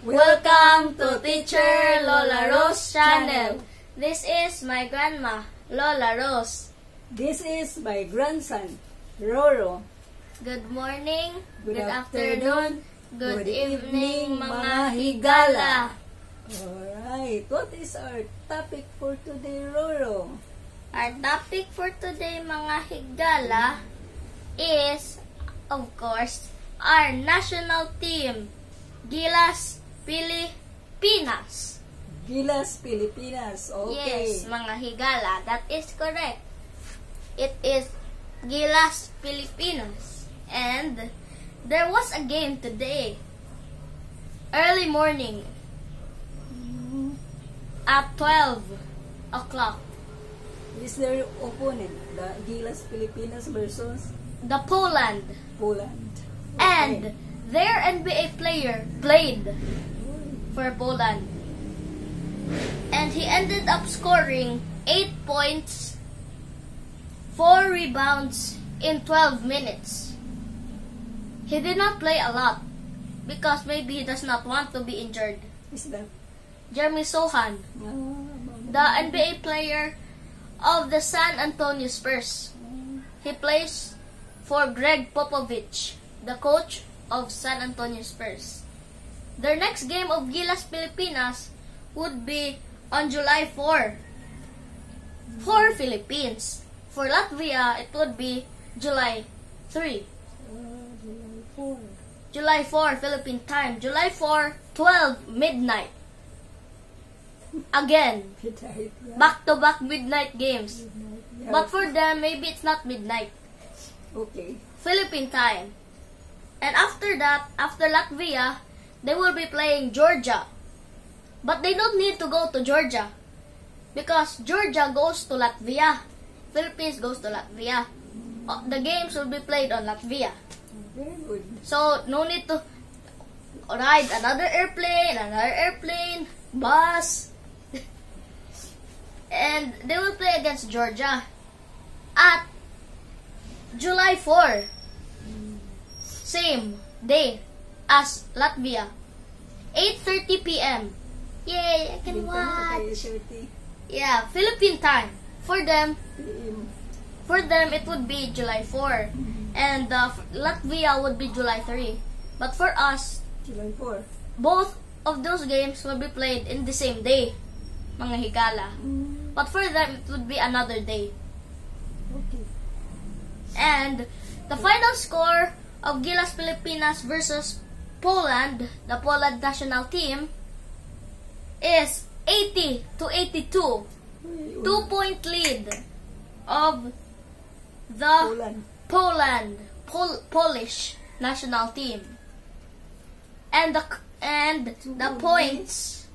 Welcome to Teacher Lola Rose channel. This is my grandma, Lola Rose. This is my grandson, Roro. Good morning, Good afternoon, good good evening, evening, mga mga higala. Alright, what is our topic for today, Roro? Our topic for today, mga higala, is, of course, our national team, Gilas Pilipinas. Gilas Pilipinas. Okay. Yes, mga higala, that is correct. It is Gilas Pilipinas. And there was a game today. Early morning. At 12 o'clock. Is their opponent, the Gilas Pilipinas versus The Poland. Poland. And their NBA player played for Poland. And he ended up scoring 8 points, 4 rebounds in 12 minutes. He did not play a lot because maybe he does not want to be injured. Is that? Jeremy Sohan, the NBA player of the San Antonio Spurs. He plays for Greg Popovich, the coach of San Antonio Spurs. Their next game of Gilas Pilipinas would be on July 4 for Philippines. For Latvia, it would be July 3. July 4. July 4, Philippine time. July 4, 12, midnight. Again, Midnight, yeah. back-to-back midnight games. Midnight, yeah. But for them, maybe it's not midnight. Okay. Philippine time. And after that, after Latvia, they will be playing Georgia. But they don't need to go to Georgia. Because Georgia goes to Latvia. Philippines goes to Latvia. The games will be played on Latvia. Very good. So, no need to ride another airplane, bus. And they will play against Georgia at July 4. Same day as Latvia. 8:30 p.m. Yay, I can watch. 8:30 Yeah, Philippine time. For them, p.m. it would be July 4. And Latvia would be July 3. But for us, July 4. both of those games will be played in the same day, mga higala. But for them, it would be another day. Okay. And the final score of Gilas Pilipinas versus Poland, the Poland national team, is 80-82. 2-point lead of the Polish national team. And the points,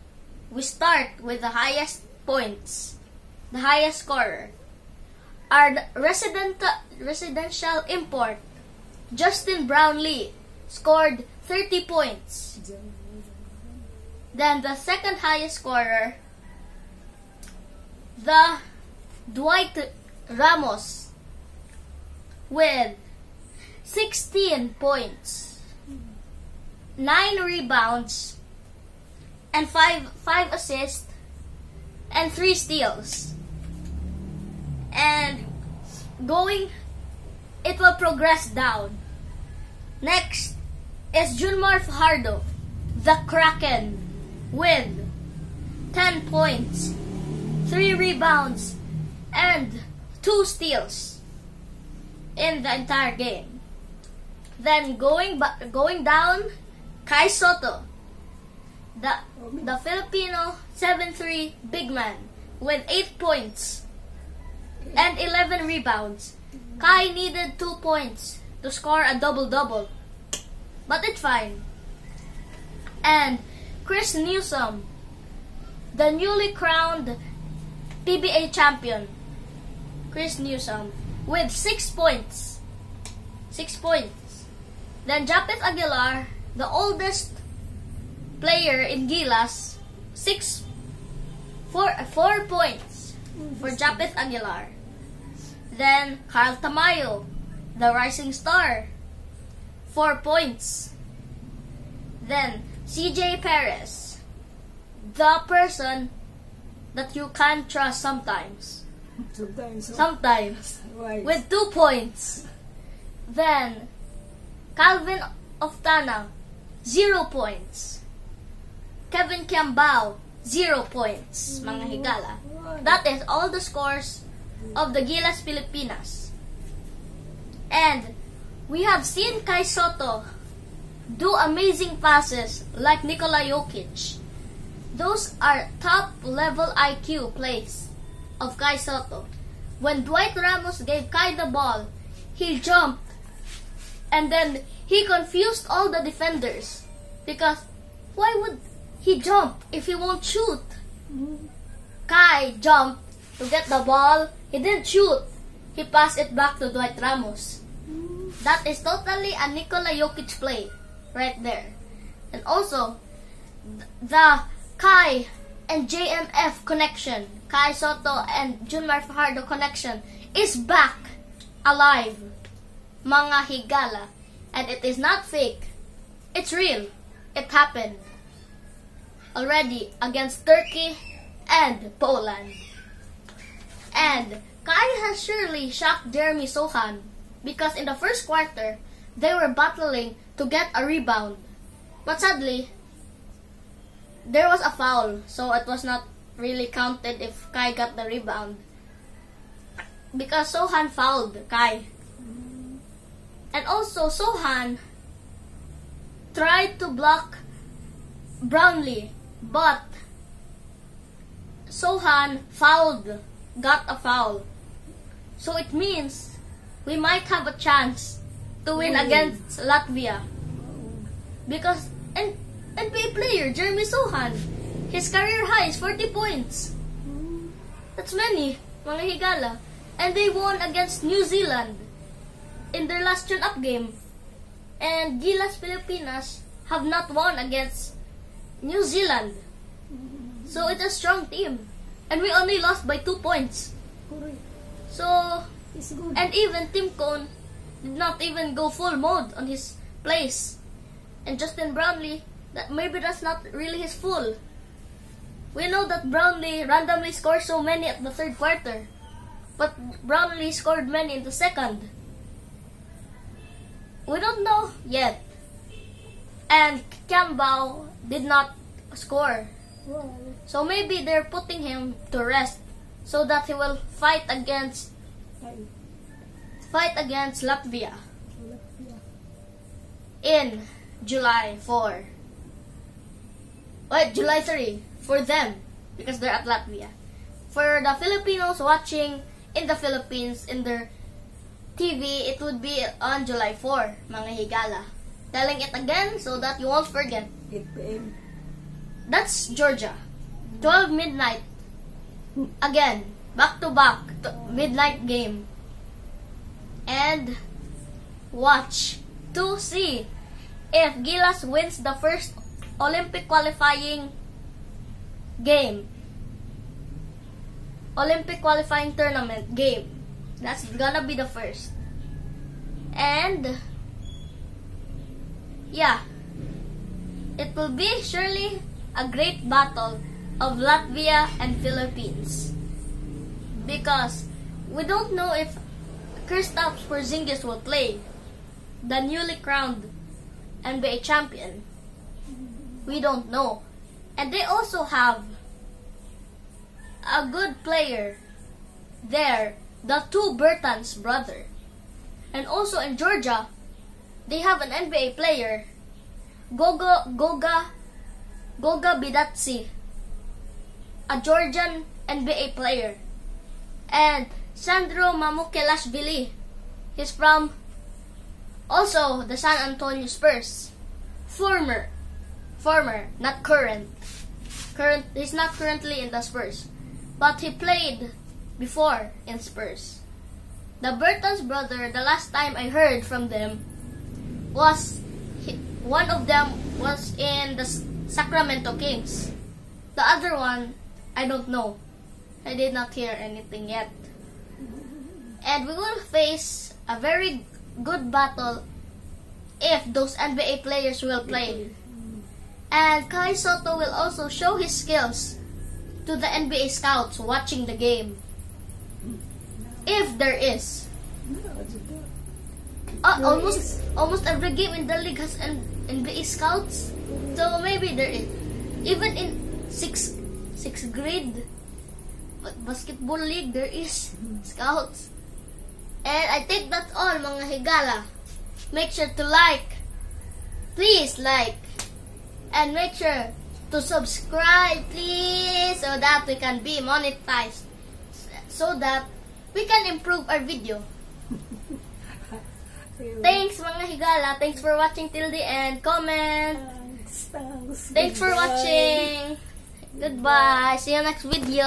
we start with the highest points, the highest scorer, are the residential import. Justin Brownlee scored 30 points. Then the second highest scorer, the Dwight Ramos, with 16 points, 9 rebounds, and 5 assists, and 3 steals. And it will progress down. Next is Junmar Fajardo, the Kraken, with 10 points, 3 rebounds, and 2 steals in the entire game. Then going down, Kai Soto, the Filipino 7'3" big man, with 8 points and 11 rebounds. Kai needed 2 points to score a double-double, but it's fine. And Chris Newsom, the newly crowned PBA champion, Chris Newsom, with 6 points. 6 points. Then Japeth Aguilar, the oldest player in Gilas, 4 points for Japeth Aguilar. Then Carl Tamayo, the rising star, 4 points. Then CJ Perez, the person that you can trust sometimes. Sometimes. Right. With 2 points. Then, Calvin Oftana, 0 points. Kevin Kiambao, 0 points, mga higala. That is all the scores of the Gilas Pilipinas. And we have seen Kai Soto do amazing passes like Nikola Jokic. Those are top level IQ plays of Kai Soto. When Dwight Ramos gave Kai the ball, he jumped and then he confused all the defenders because why would he jump if he won't shoot? Kai jumped to get the ball. He didn't shoot. He passed it back to Dwight Ramos. That is totally a Nikola Jokic play right there. And also, the Kai and JMF connection, Kai Soto and Junmar Fajardo connection is back alive, mga higala. And it is not fake. It's real. It happened already against Turkey and Poland. And Kai has surely shocked Jeremy Sohan because in the first quarter, they were battling to get a rebound. But sadly, there was a foul, so it was not really counted if Kai got the rebound. Because Sohan fouled Kai. And also, Sohan tried to block Brownlee, but Sohan got a foul. So it means we might have a chance to win against Latvia. Because NBA player Jeremy Sohan, his career high is 40 points. That's many, mga higala. And they won against New Zealand in their last tune-up game. And Gilas Pilipinas have not won against New Zealand. So it's a strong team. And we only lost by 2 points. Correct. So, It's good. and even Tim Cone did not even go full mode on his plays. And Justin Brownlee, maybe that's not really his full. We know that Brownlee randomly scores so many at the third quarter. But Brownlee scored many in the second. We don't know yet. And Kiambao did not score. Wow. So maybe they're putting him to rest so that he will fight against Latvia in July 4. Wait, July 3 for them because they're at Latvia. For the Filipinos watching in the Philippines in their TV, it would be on July 4, mga higala. Telling it again so that you won't forget. 8 p.m. That's Georgia. 12 midnight. Again, back to back, midnight game. And watch to see if Gilas wins the first Olympic qualifying game. Olympic qualifying tournament game. That's gonna be the first. And yeah, it will be surely a great battle of Latvia and Philippines. Because we don't know if Kristaps Porzingis will play, the newly crowned NBA champion. We don't know. And they also have a good player there, the two Bertans brother. And also in Georgia, they have an NBA player, Goga Bidatsi, a Georgian NBA player. And Sandro Mamukelashvili, he's from also the San Antonio Spurs. Former, not current. He's not currently in the Spurs, but he played before in Spurs. The Bertans brother, the last time I heard from them was one of them was in the Sacramento Kings. The other one, I don't know. I did not hear anything yet. And we will face a very good battle if those NBA players will play. And Kai Soto will also show his skills to the NBA scouts watching the game. If there is. Almost every game in the league has NBA scouts. So maybe there is. Even in 6th grade basketball league, there is scouts. And I think that's all, mga higala. Make sure to like. Please like. And make sure to subscribe, please, so that we can be monetized. So that we can improve our video. Thanks, mga higala. Thanks for watching till the end. Comment. Thanks for watching. Goodbye. See you next video.